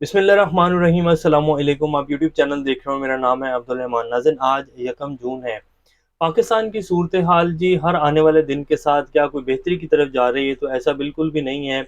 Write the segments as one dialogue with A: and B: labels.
A: बिस्मिल्लाहिर्रहमानिर्रहीम। अस्सलामुअलैकुम। आप यूट्यूब चैनल देख रहे हो, मेरा नाम है अब्दुल रहमान नाज़िर। आज 1 जून है। पाकिस्तान की सूरत हाल जी हर आने वाले दिन के साथ क्या कोई बेहतरी की तरफ जा रही है? तो ऐसा बिल्कुल भी नहीं है।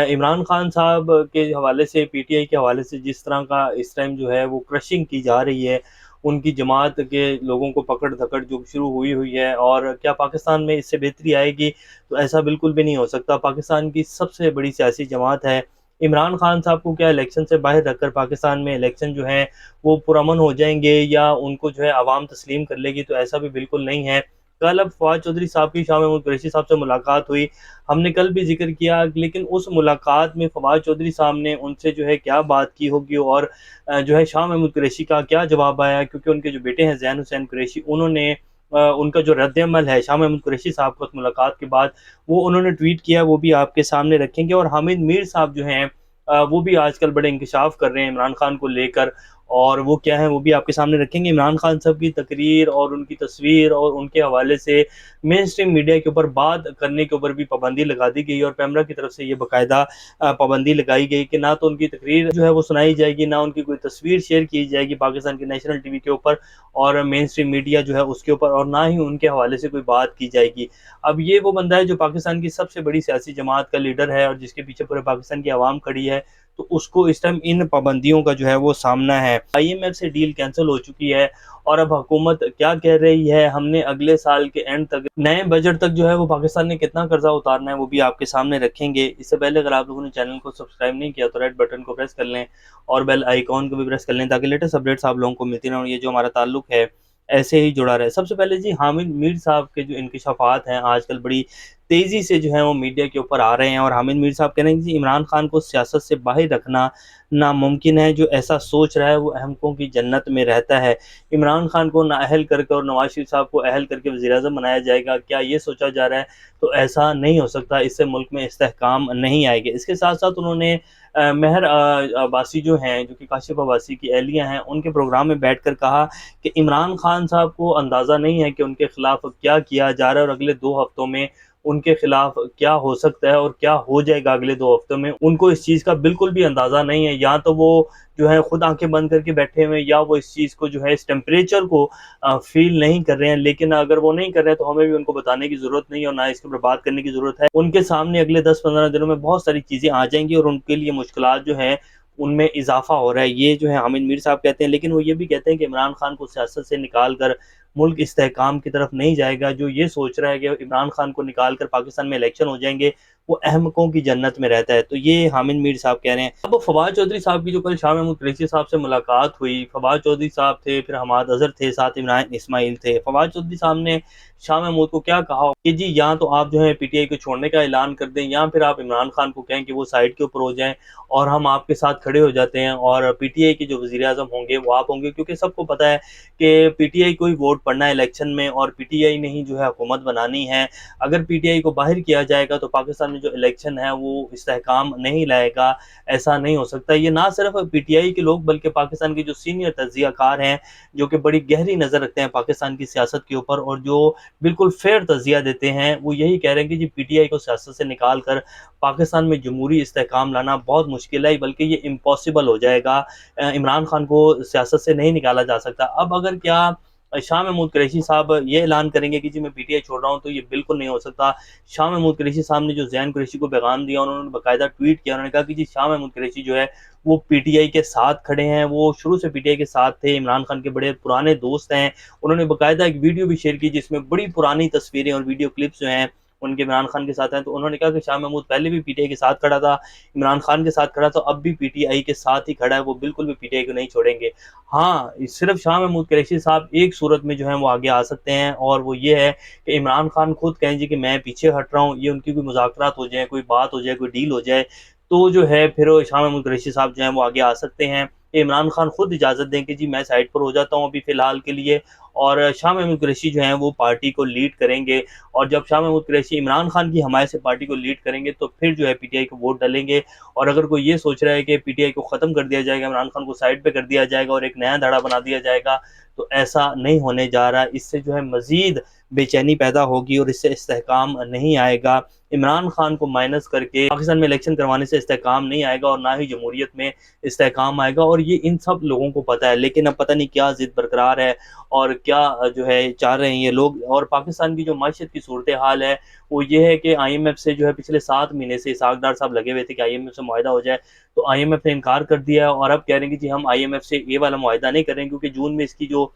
A: इमरान खान साहब के हवाले से, पीटीआई के हवाले से जिस तरह का इस टाइम जो है वो क्रशिंग की जा रही है, उनकी जमात के लोगों को पकड़ धकड़ जो शुरू हुई हुई है, और क्या पाकिस्तान में इससे बेहतरी आएगी? तो ऐसा बिल्कुल भी नहीं हो सकता। पाकिस्तान की सबसे बड़ी सियासी जमात है। इमरान खान साहब को क्या इलेक्शन से बाहर रखकर पाकिस्तान में इलेक्शन जो है वो पुरअमन हो जाएंगे या उनको जो है आवाम तस्लीम कर लेगी? तो ऐसा भी बिल्कुल नहीं है। कल अब फवाद चौधरी साहब की शाह महमूद कुरैशी साहब से मुलाकात हुई, हमने कल भी जिक्र किया, लेकिन उस मुलाकात में फवाद चौधरी साहब ने उनसे जो है क्या बात की होगी, और जो है शाह महमूद कुरैशी का क्या जवाब आया? क्योंकि उनके जो बेटे हैं जैन हुसैन कुरैशी, उन्होंने उनका जो रद्द-ए-अमल है शाह महमूद कुरैशी साहब को उस मुलाकात के बाद, वो उन्होंने ट्वीट किया, वो भी आपके सामने रखेंगे। और हामिद मीर साहब जो हैं वो भी आजकल बड़े इंकशाफ कर रहे हैं इमरान खान को लेकर, और वो क्या है वो भी आपके सामने रखेंगे। इमरान खान साहब की तकरीर और उनकी तस्वीर और उनके हवाले से मेन स्ट्रीम मीडिया के ऊपर बात करने के ऊपर भी पाबंदी लगा दी गई, और पैमरा की तरफ से ये बाकायदा पाबंदी लगाई गई कि ना तो उनकी तकरीर जो है वो सुनाई जाएगी, ना उनकी कोई तस्वीर शेयर की जाएगी पाकिस्तान के नेशनल टीवी के ऊपर और मेन स्ट्रीम मीडिया जो है उसके ऊपर, और ना ही उनके हवाले से कोई बात की जाएगी। अब ये वो बंदा है जो पाकिस्तान की सबसे बड़ी सियासी जमात का लीडर है और जिसके पीछे पूरे पाकिस्तान की आवाम खड़ी है, तो उसको इस टाइम इन पाबंदियों का जो है वो सामना है। आईएमएफ से डील कैंसिल हो चुकी है, और अब हुकूमत क्या कह रही है, हमने अगले साल के एंड तक, नए बजट तक जो है वो पाकिस्तान ने कितना कर्जा उतारना है वो भी आपके सामने रखेंगे। इससे पहले अगर आप लोगों ने चैनल को सब्सक्राइब नहीं किया तो रेड बटन को प्रेस कर लें और बेल आइकॉन को भी प्रेस कर लें, ताकि लेटेस्ट अपडेट्स आप लोगों को मिलती रहें और ये जो हमारा ताल्लुक है ऐसे ही जुड़ा रहे। सबसे पहले जी हामिद मीर साहब के जो इंकशाफात हैं आजकल बड़ी तेज़ी से जो है वो मीडिया के ऊपर आ रहे हैं, और हामिद मीर साहब कह रहे हैं कि इमरान खान को सियासत से बाहर रखना नामुमकिन है। जो ऐसा सोच रहा है वो अहमकों की जन्नत में रहता है। इमरान खान को नाअहल करके और नवाज शरीफ साहब को अहल करके वज़ीर-ए-आज़म बनाया जाएगा, क्या ये सोचा जा रहा है? तो ऐसा नहीं हो सकता, इससे मुल्क में इस्तेहकाम नहीं आएगी। इसके साथ साथ उन्होंने महर अब्बासी जो हैं, जो कि काशिफ अब्बासी की अहलिया हैं, उनके प्रोग्राम में बैठकर कहा कि इमरान खान साहब को अंदाज़ा नहीं है कि उनके खिलाफ क्या किया जा रहा है और अगले 2 हफ्तों में उनके खिलाफ क्या हो सकता है और क्या हो जाएगा अगले 2 हफ्तों में, उनको इस चीज़ का बिल्कुल भी अंदाज़ा नहीं है। या तो वो जो है खुद आंखें बंद करके बैठे हुए हैं, या वो इस चीज़ को जो है इस टेम्परेचर को फील नहीं कर रहे हैं। लेकिन अगर वो नहीं कर रहे हैं तो हमें भी उनको बताने की ज़रूरत नहीं है और ना इसके ऊपर बात करने की ज़रूरत है। उनके सामने अगले 10-15 दिनों में बहुत सारी चीज़ें आ जाएंगी और उनके लिए मुश्किलात जो है उनमें इजाफा हो रहा है, ये जो है हामिद मीर साहब कहते हैं। लेकिन वो ये भी कहते हैं कि इमरान खान को सियासत से निकाल कर मुल्क इस्तेहकाम की तरफ नहीं जाएगा। जो ये सोच रहा है कि इमरान खान को निकाल कर पाकिस्तान में इलेक्शन हो जाएंगे, वो अहमकों की जन्नत में रहता है। तो ये हामिद मीर साहब कह रहे हैं। अब फवाद चौधरी साहब की जो कल शाह महमूद कुरैशी साहब से मुलाकात हुई, फवाद चौधरी साहब थे, फिर हमाद अजहर थे, साथ इमरान इस्माइल थे। फवाद चौधरी साहब ने शाह महमूद को क्या कहा कि जी या तो आप जो है पीटीआई को छोड़ने का ऐलान कर दें, या फिर आप इमरान खान को कहें कि वो साइड के ऊपर हो जाएं और हम आपके साथ खड़े हो जाते हैं, और पीटीआई के जो वज़ीर आज़म होंगे वो आप होंगे। क्योंकि सबको पता है कि पीटीआई को ही वोट पड़ना है इलेक्शन में, और पीटीआई ने ही जो है हुकूमत बनानी है। अगर पीटीआई को बाहर किया जाएगा तो पाकिस्तान में जो इलेक्शन है वो इस्तेहकाम नहीं लाएगा, ऐसा नहीं हो सकता। ये ना सिर्फ पीटीआई के लोग बल्कि पाकिस्तान के जो सीनियर तज्ज़ियाकार हैं, जो कि बड़ी गहरी नज़र रखते हैं पाकिस्तान की सियासत के ऊपर और जो बिल्कुल फेयर तज़िया देते हैं, वो यही कह रहे हैं कि जी पीटीआई को सियासत से निकाल कर पाकिस्तान में जमहूरी इस्तेहकाम लाना बहुत मुश्किल है, बल्कि ये इम्पॉसिबल हो जाएगा। इमरान खान को सियासत से नहीं निकाला जा सकता। अब अगर क्या शाह महमूद कुरैशी साहब ये ऐलान करेंगे कि जी मैं पीटीआई छोड़ रहा हूँ, तो ये बिल्कुल नहीं हो सकता। शाह महमूद कुरैशी साहब ने जो जैन कुरैशी को पैगाम दिया, उन्होंने बाकायदा ट्वीट किया, उन्होंने कहा कि जी शाह महमूद कुरैशी जो है वो पीटीआई के साथ खड़े हैं, वो शुरू से पीटीआई के साथ थे, इमरान खान के बड़े पुराने दोस्त हैं। उन्होंने बाकायदा एक वीडियो भी शेयर की जिसमें बड़ी पुरानी तस्वीरें और वीडियो क्लिप्स जो हैं उनके इमरान खान के साथ हैं। तो उन्होंने कहा कि शाह महमूद पहले भी पीटीआई के साथ खड़ा था, इमरान खान के साथ खड़ा, तो अब भी पीटीआई के साथ ही खड़ा है, वो बिल्कुल भी पीटीआई को नहीं छोड़ेंगे। हाँ, सिर्फ शाह महमूद कुरैशी साहब एक सूरत में जो है वो आगे आ सकते हैं, और वो ये है कि इमरान खान खुद कहें जी कि मैं पीछे हट रहा हूँ, ये उनकी कोई मुज़ाकरात हो जाए, कोई बात हो जाए, कोई डील हो जाए, तो जो है फिर शाह महमूद कुरैशी साहब जो हैं वो आगे आ सकते हैं। इमरान खान खुद इजाज़त दें कि जी मैं साइड पर हो जाता हूँ अभी फ़िलहाल के लिए, और शाह महमूद कुरैशी जो हैं वो पार्टी को लीड करेंगे। और जब शाह महमूद कुरैशी इमरान खान की हमायत से पार्टी को लीड करेंगे तो फिर जो है पीटीआई को वोट डालेंगे। और अगर कोई ये सोच रहा है कि पीटीआई को ख़त्म कर दिया जाएगा, इमरान खान को साइड पे कर दिया जाएगा और एक नया धड़ा बना दिया जाएगा, तो ऐसा नहीं होने जा रहा। इससे जो है मज़ीद بے چینی پیدا ہوگی اور اس سے استحکام نہیں آئے گا۔ عمران خان کو مائنس کر کے پاکستان میں الیکشن کروانے سے استحکام نہیں آئے گا اور نہ ہی جمہوریت میں استحکام آئے گا، اور یہ ان سب لوگوں کو پتہ ہے، لیکن اب پتہ نہیں کیا ضد برقرار ہے اور کیا جو ہے چاہ رہے ہیں یہ لوگ۔ اور پاکستان کی جو معیشت کی صورتحال ہے وہ یہ ہے کہ آئی ایم ایف سے جو ہے پچھلے 7 مہینے سے اسحاق ڈار صاحب لگے ہوئے تھے کہ آئی ایم ایف سے معاہدہ ہو جائے، تو آئی ایم ایف نے انکار کر دیا ہے، اور اب کہہ رہے ہیں کہ جی ہم آئی ایم ایف سے یہ والا معاہدہ نہیں کریں کیونکہ جون میں اس کی جو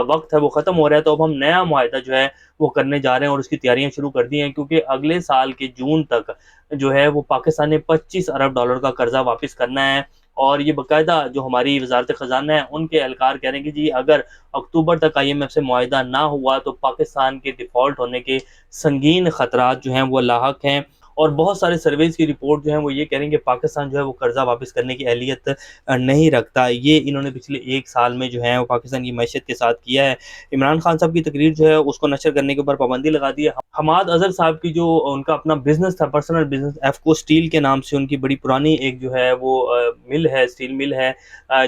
A: وقت ہے وہ ختم ہو رہا ہے، تو اب ہم نیا معاہدہ جو ہے وہ کرنے جا رہے ہیں اور اس کی تیاریاں شروع کر دی ہیں، کیونکہ اگلے سال کے جون تک جو ہے وہ پاکستان نے $25 ارب کا قرضہ واپس کرنا ہے۔ اور یہ باقاعدہ جو ہماری وزارت خزانہ ہے ان کے اہلکار کہہ رہے ہیں کہ جی اگر اکتوبر تک آئی ایم ایف سے معاہدہ نہ ہوا تو پاکستان کے ڈیفالٹ ہونے کے سنگین خطرات جو ہیں وہ لاحق ہیں، اور بہت سارے سرویز کی رپورٹ جو ہیں وہ یہ کہہ رہے ہیں کہ پاکستان جو ہے وہ قرضہ واپس کرنے کی اہلیت نہیں رکھتا۔ یہ انہوں نے پچھلے 1 سال میں جو ہے وہ پاکستان کی معیشت کے ساتھ کیا ہے۔ عمران خان صاحب کی تقریر جو ہے اس کو نشر کرنے کے اوپر پابندی لگا دی ہے۔ حماد اظہر صاحب کی جو ان کا اپنا بزنس تھا، پرسنل بزنس، ایفکو اسٹیل کے نام سے ان کی بڑی پرانی ایک جو ہے وہ مل ہے، اسٹیل مل ہے،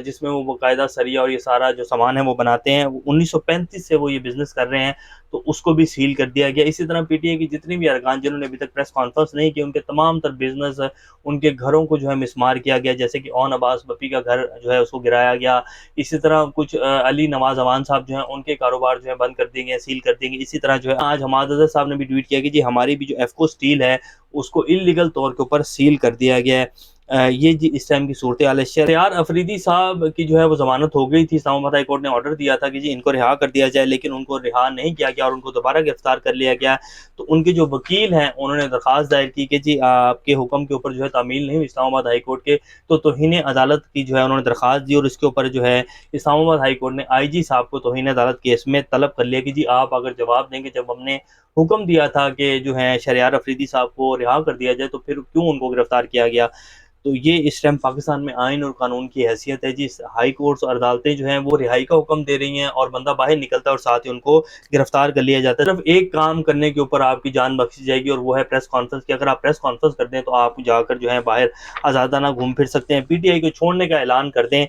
A: جس میں وہ باقاعدہ سریا اور یہ سارا جو سامان ہے وہ بناتے ہیں، 1935 سے وہ یہ بزنس کر رہے ہیں، تو اس کو بھی سیل کر دیا گیا۔ اسی طرح پی ٹی آئی کی جتنی بھی ارکان جنہوں نے ابھی تک پریس کانفرنس نہیں کی، ان کے تمام تر بزنس، ان کے گھروں کو جو ہے مسمار کیا گیا، جیسے کہ اون عباس بپی کا گھر جو ہے اس کو گرایا گیا۔ اسی طرح کچھ علی نواز اوان صاحب جو ہیں ان کے کاروبار جو ہے بند کر دیے گئے، سیل کر دیے گئے۔ اسی طرح جو ہے آج حماد اظہر صاحب نے بھی ٹویٹ کیا کہ جی ہماری بھی جو ایفکو اسٹیل ہے اس کو انلیگل طور کے اوپر سیل کر دیا گیا ہے۔ یہ جی اس ٹائم کی صورتحال ہے۔ شہریار افریدی صاحب کی جو ہے وہ ضمانت ہو گئی تھی، اسلام آباد ہائی کورٹ نے آرڈر دیا تھا کہ جی ان کو رہا کر دیا جائے، لیکن ان کو رہا نہیں کیا گیا اور ان کو دوبارہ گرفتار کر لیا گیا۔ تو ان کے جو وکیل ہیں انہوں نے درخواست دائر کی کہ جی آپ کے حکم کے اوپر جو ہے تعمیل نہیں ہوئی اسلام آباد ہائی کورٹ کے، تو توہین عدالت کی جو ہے انہوں نے درخواست دی، اور اس کے اوپر جو ہے اسلام آباد ہائی کورٹ نے آئی جی صاحب کو توہین عدالت کیس میں طلب کر لیا کہ جی آپ اگر جواب دیں گے، جب ہم نے حکم دیا تھا کہ جو ہے شہریار افریدی صاحب کو رہا کر دیا جائے تو پھر کیوں ان کو گرفتار کیا گیا۔ تو یہ اس ٹائم پاکستان میں آئین اور قانون کی حیثیت ہے جی، ہائی کورٹس اور عدالتیں جو ہیں وہ رہائی کا حکم دے رہی ہیں اور بندہ باہر نکلتا ہے اور ساتھ ہی ان کو گرفتار کر لیا جاتا ہے۔ صرف ایک کام کرنے کے اوپر آپ کی جان بخشی جائے گی اور وہ ہے پریس کانفرنس کی۔ اگر آپ پریس کانفرنس کر دیں تو آپ جا کر جو ہے باہر آزادانہ گھوم پھر سکتے ہیں، پی ٹی آئی کو چھوڑنے کا اعلان کر دیں،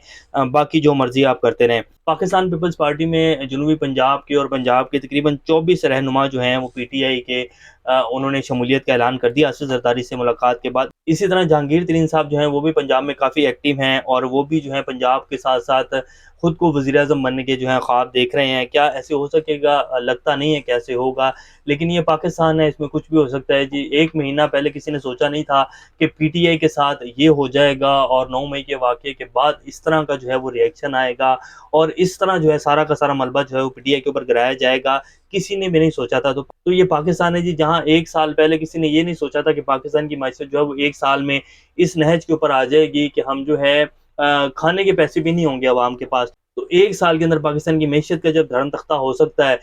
A: باقی جو مرضی آپ کرتے رہیں۔ پاکستان پیپلز پارٹی میں جنوبی پنجاب کے اور پنجاب کے تقریباً 24 رہنما جو ہیں وہ پی ٹی آئی کے انہوں نے شمولیت کا اعلان کر دیا اسد زرداری سے ملاقات کے بعد۔ اسی طرح جہانگیر ترین صاحب جو ہیں وہ بھی پنجاب میں کافی ایکٹیو ہیں، اور وہ بھی جو ہے پنجاب کے ساتھ ساتھ خود کو وزیر اعظم بننے کے جو ہیں خواب دیکھ رہے ہیں۔ کیا ایسے ہو سکے گا؟ لگتا نہیں ہے کیسے ہوگا، لیکن یہ پاکستان ہے، اس میں کچھ بھی ہو سکتا ہے جی۔ 1 مہینہ پہلے کسی نے سوچا نہیں تھا کہ پی ٹی آئی کے ساتھ یہ ہو جائے گا، اور 9 مئی کے واقعے کے بعد اس طرح کا جو ہے وہ ری ایکشن آئے گا، اور اس طرح جو ہے سارا کا سارا ملبہ جو ہے وہ پی ٹی آئی کے اوپر گرایا جائے گا۔ کسی نے بھی نہیں سوچا تھا۔ تو یہ پاکستان ہے جی، جہاں 1 سال پہلے کسی نے یہ نہیں سوچا تھا کہ پاکستان کی معیشت جو ہے وہ 1 سال میں اس نہج کے اوپر آ جائے گی کہ ہم جو ہے کھانے کے پیسے بھی نہیں ہوں گے عوام کے پاس۔ تو 1 سال کے اندر پاکستان کی معیشت کا جب دھرم تختہ ہو سکتا ہے،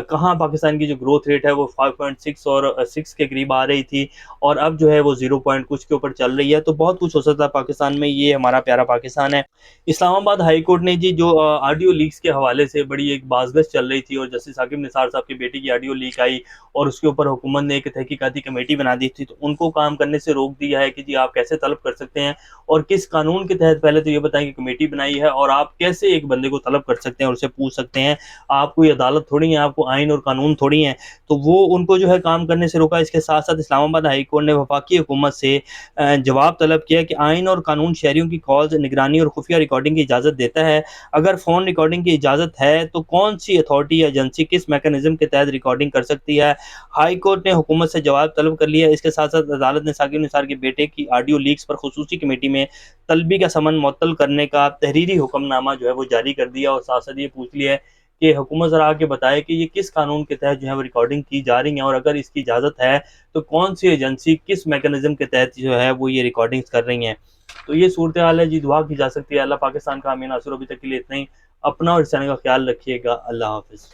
A: کہاں پاکستان کی جو گروتھ ریٹ ہے وہ 5.6 اور 6 کے قریب آ رہی تھی، اور اب جو ہے وہ 0 پوائنٹ کچھ کے اوپر چل رہی ہے۔ تو بہت کچھ ہو سکتا ہے پاکستان میں، یہ ہمارا پیارا پاکستان ہے۔ اسلام آباد ہائی کورٹ نے جی جو آڈیو لیکس کے حوالے سے بڑی ایک بازگشت چل رہی تھی، اور جسٹس ثاقب نثار صاحب کی بیٹی کی آڈیو لیک آئی اور اس کے اوپر حکومت نے ایک تحقیقاتی کمیٹی بنا دی تھی، تو ان کو کام کرنے سے روک دیا ہے کہ جی آپ کیسے طلب کر سکتے ہیں اور کس قانون کے تحت، پہلے تو یہ بتائیں کہ کمیٹی بنائی ہے، اور آپ کیسے ایک بندے کو طلب کر سکتے ہیں اور اسے پوچھ سکتے ہیں۔ آپ کو یہ عدالت تھوڑی ہے، آپ کو آئین اور قانون تھوڑی ہیں۔ تو وہ ان کو جو ہے کام کرنے سے روکا۔ اس کے ساتھ ساتھ اسلام آباد ہائی کورٹ نے وفاقی حکومت سے جواب طلب کیا کہ آئین اور قانون شہریوں کی کالز، نگرانی اور خفیہ ریکارڈنگ کی اجازت دیتا ہے۔ اگر فون ریکارڈنگ کی اجازت ہے تو کون سی اتھارٹی یا ایجنسی کس میکانزم کے تحت ریکارڈنگ کر سکتی ہے؟ ہائی کورٹ نے حکومت سے جواب طلب کر لیا۔ اس کے ساتھ ساتھ عدالت نے ثاقب نثار کے بیٹے کی آڈیو لیکس پر خصوصی کمیٹی میں طلبی کا سمن معطل کرنے کا تحریری حکم نامہ جو ہے وہ جاری کر دیا، اور ساتھ ساتھ یہ پوچھ لیا ہے کہ حکومت ذرا آگے بتائے کہ یہ کس قانون کے تحت جو ہے وہ ریکارڈنگ کی جا رہی ہیں، اور اگر اس کی اجازت ہے تو کون سی ایجنسی کس میکانزم کے تحت جو ہے وہ یہ ریکارڈنگز کر رہی ہیں۔ تو یہ صورتحال ہے جی، دعا کی جا سکتی ہے۔ اللہ پاکستان کا امین ناصر۔ ابھی تک کے لیے اتنا ہی۔ اپنا اور اس چینل کا خیال رکھیے گا۔ اللہ حافظ۔